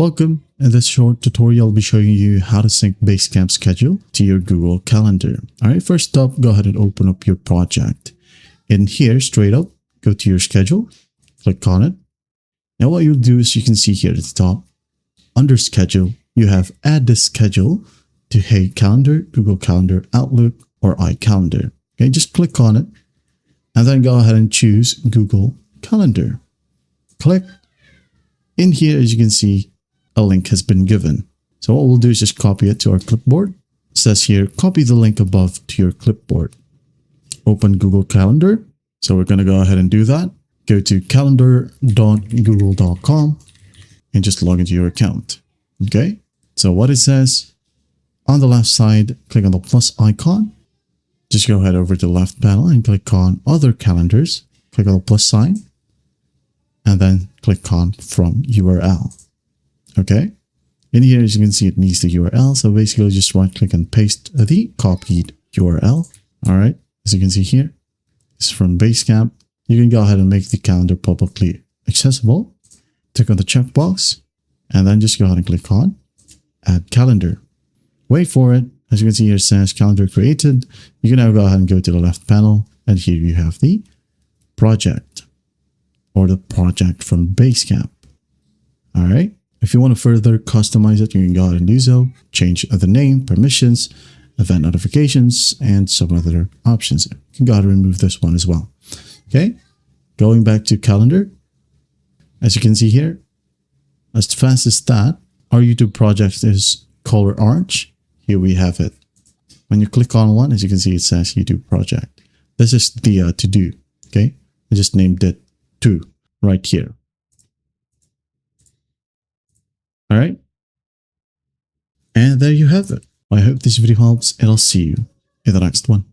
Welcome. In this short tutorial, I'll be showing you how to sync Basecamp schedule to your Google Calendar. Alright, first up, go ahead and open up your project. In here, straight up, go to your schedule, click on it. Now what you'll do is you can see here at the top, under schedule, you have add this schedule to Hey Calendar, Google Calendar, Outlook, or iCalendar. Okay, just click on it and then go ahead and choose Google Calendar. Click. In here, as you can see, a link has been given. So what we'll do is just copy it to our clipboard. It says here, copy the link above to your clipboard. Open Google Calendar. So we're going to go ahead and do that. Go to calendar.google.com and just log into your account. Okay. So what it says on the left side, click on the plus icon. Just go ahead over to the left panel and click on other calendars. Click on the plus sign and then click on from URL. Okay. In here, as you can see, it needs the URL. So basically just right click and paste the copied URL. All right. As you can see here, it's from Basecamp. You can go ahead and make the calendar publicly accessible. Click on the checkbox and then just go ahead and click on add calendar. Wait for it. As you can see here, it says calendar created. You can now go ahead and go to the left panel and here you have the project or the project from Basecamp. All right. If you want to further customize it, you can go ahead and do so. Change the name, permissions, event notifications, and some other options. You can go ahead and remove this one as well. Okay. Going back to calendar. As you can see here, as fast as that, our YouTube project is color orange. Here we have it. When you click on one, as you can see, it says YouTube project. This is the to do. Okay. I just named it to right here. All right. And there you have it. I hope this video helps and I'll see you in the next one.